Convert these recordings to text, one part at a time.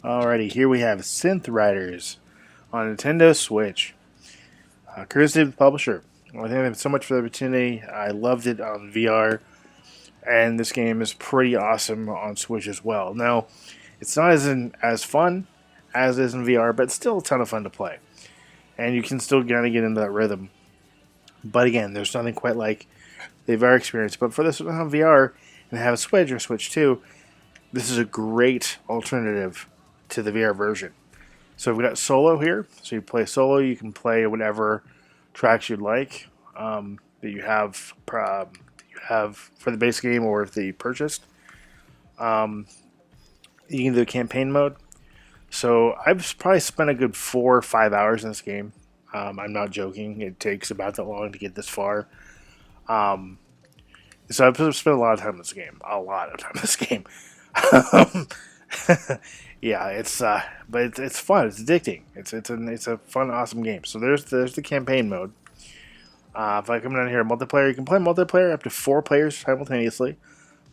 Alrighty, here we have Synth Riders on Nintendo Switch. Courtesy of the publisher. I thank them so much for the opportunity. I loved it on VR, and this game is pretty awesome on Switch as well. Now, it's not as fun as it is in VR, but it's still a ton of fun to play, and you can still kind of get into that rhythm. But again, there's nothing quite like the VR experience. But for this on VR and have a Switch or Switch 2, this is a great alternative to the VR version. So we've got solo here. So you play solo. You can play whatever tracks you'd like that you have for the base game or if they purchased. You can do campaign mode. So I've probably spent a good 4 or 5 hours in this game. I'm not joking. It takes about that long to get this far. So I've spent a lot of time in this game. A lot of time in this game. Yeah, but it's fun. It's addicting. It's a fun, awesome game. So there's the campaign mode. If I come down here, multiplayer, you can play multiplayer up to 4 players simultaneously,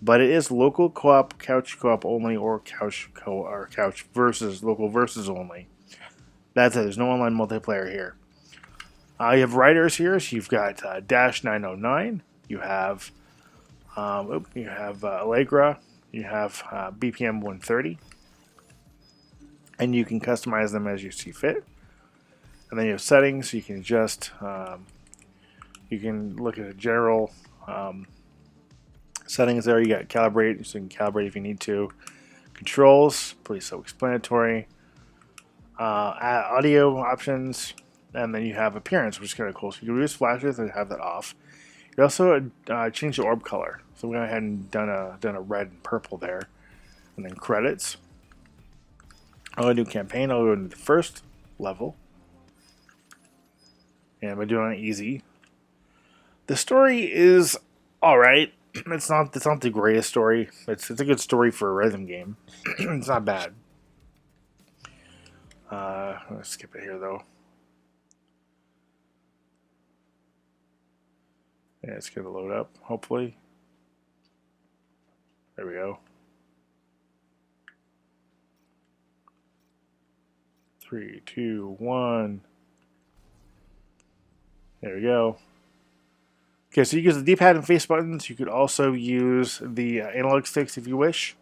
but it is local co-op, couch co-op only, or couch versus local versus only. That's it. There's no online multiplayer here. You have riders here. So you've got Dash 909. You have Allegra. You have BPM 130. And you can customize them as you see fit. And then you have settings. So you can adjust. You can look at the general settings there. You got calibrate. So you can calibrate if you need to. Controls. Pretty self-explanatory. Audio options. And then you have appearance, which is kind of cool. So you can reduce flashes and have that off. You also change the orb color. So we went ahead and done a red and purple there. And then credits. I'm going to do campaign. I'll go into the first level. And by doing it easy. The story is alright. It's not the greatest story. It's a good story for a rhythm game. It's not bad. I'm going to skip it here though. Yeah, it's going to load up, hopefully. There we go. 3, 2, 1. There we go. Okay, so you use the D-pad and face buttons. You could also use the analog sticks if you wish.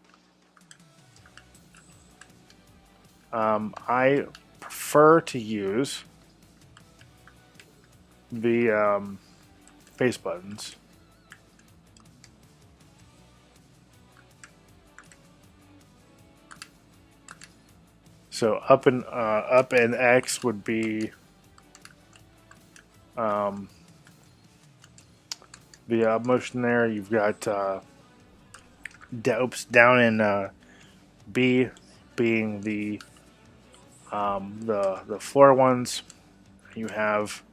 I prefer to use the face buttons. So up and X would be the motion there. You've got down in B being the floor ones. You have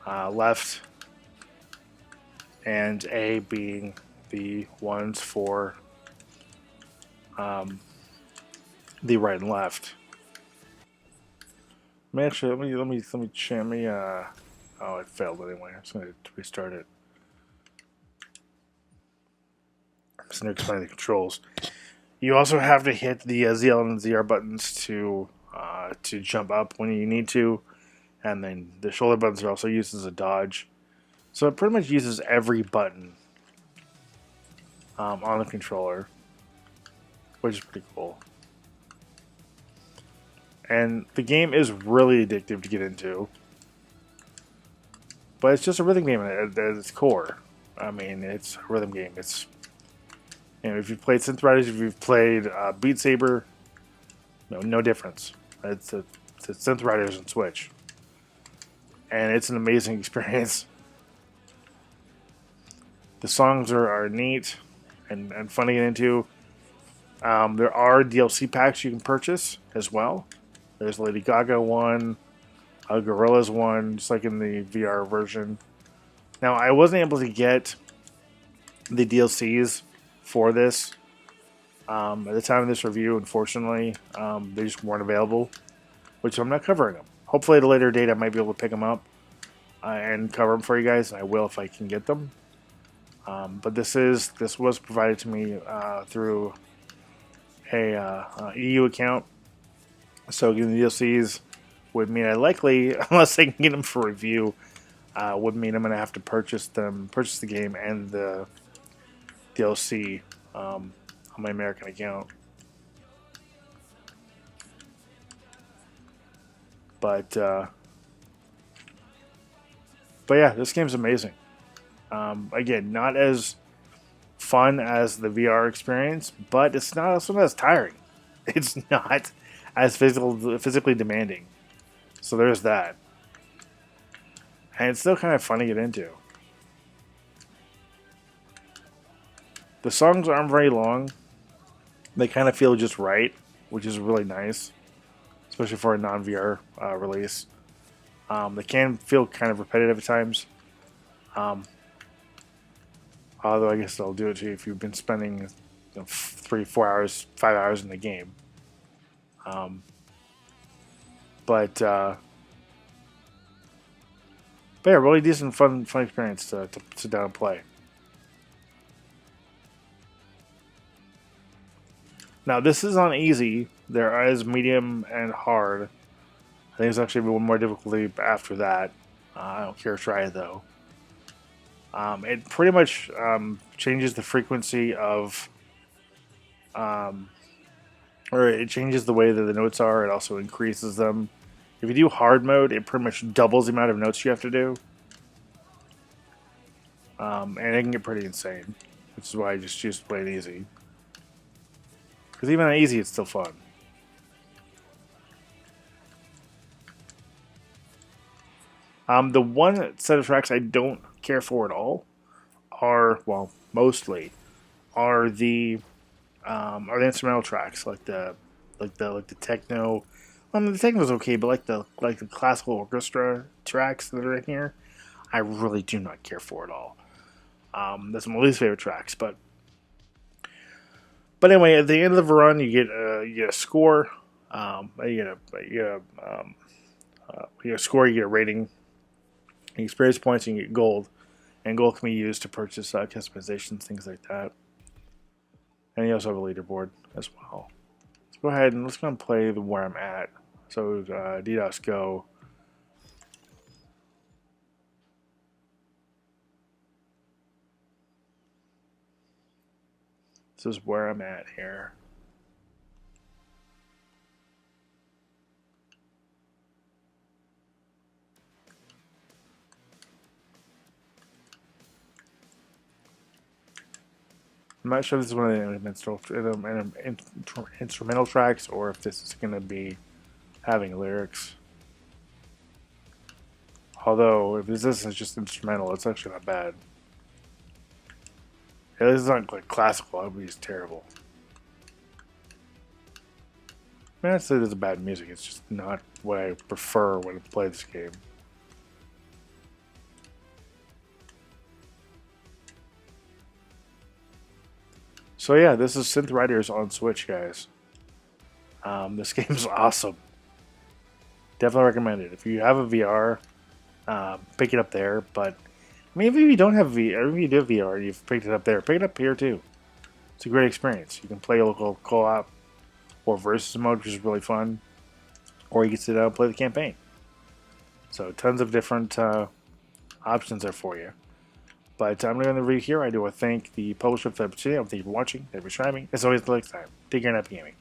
left and A being the ones for the right and left. Let me oh, it failed anyway. I'm just going to restart it. I'm just going to explain the controls. You also have to hit the ZL and ZR buttons to jump up when you need to, and then the shoulder buttons are also used as a dodge. So it pretty much uses every button on the controller, which is pretty cool. And the game is really addictive to get into. But it's just a rhythm game at its core. I mean, it's a rhythm game. It's, if you've played Synth Riders, if you've played Beat Saber, no difference. It's Synth Riders on Switch. And it's an amazing experience. The songs are neat and fun to get into. There are DLC packs you can purchase as well. There's Lady Gaga one, a Gorillaz one, just like in the VR version. Now, I wasn't able to get the DLCs for this at the time of this review, unfortunately. They just weren't available, which I'm not covering them. Hopefully at a later date I might be able to pick them up and cover them for you guys, and I will if I can get them. But this was provided to me through a EU account, So getting the DLCs would mean I likely, unless I can get them for review, would mean I'm going to have to purchase the game and the DLC on my American account. But but yeah, this game's amazing. Again, not as fun as the VR experience, but it's not also as tiring. It's not as physically demanding. So there's that, and it's still kind of fun to get into. The songs aren't very long; they kind of feel just right, which is really nice, especially for a non-VR release. They can feel kind of repetitive at times. Um, Although I guess they'll do it to you if you've been spending 3, 4 hours, 5 hours in the game. Um, but but yeah, really decent, fun experience to sit down and play. Now this is on easy. There is medium and hard. I think there's actually one more difficulty after that. I don't care to try it though. It pretty much changes the frequency of, or it changes the way that the notes are. It also increases them. If you do hard mode, it pretty much doubles the amount of notes you have to do. And it can get pretty insane, which is why I just choose to play it easy. Because even on easy, it's still fun. The one set of tracks I don't care for at all are, well, mostly are the instrumental tracks, like the techno. The techno's okay, but like the classical orchestra tracks that are in here, I really do not care for at all. That's my least favorite tracks, but anyway, at the end of the run, you get a score. You get a score. You get a rating. You experience points, and you get gold. And gold can be used to purchase customizations, things like that. And you also have a leaderboard as well. Let's go ahead and let's go and play the where I'm at. So DDoS go. This is where I'm at here. I'm not sure if this is one of the instrumental tracks or if this is going to be having lyrics. Although, if this is just instrumental, it's actually not bad. Yeah, this is not like classical, that would be terrible. I mean, I'd say this is bad music, it's just not what I prefer when I play this game. So yeah, this is Synth Riders on Switch, guys. This game is awesome. Definitely recommend it. If you have a VR, pick it up there. But I mean, if you don't have VR, if you do have VR and you've picked it up there, pick it up here too. It's a great experience. You can play a local co-op or versus mode, which is really fun, or you can sit down and play the campaign. So tons of different options there for you. But I'm going to end the review here. I do want to thank the publisher for the opportunity. I want to thank you for watching. Thank you for streaming. As always, until next time, take care and happy gaming.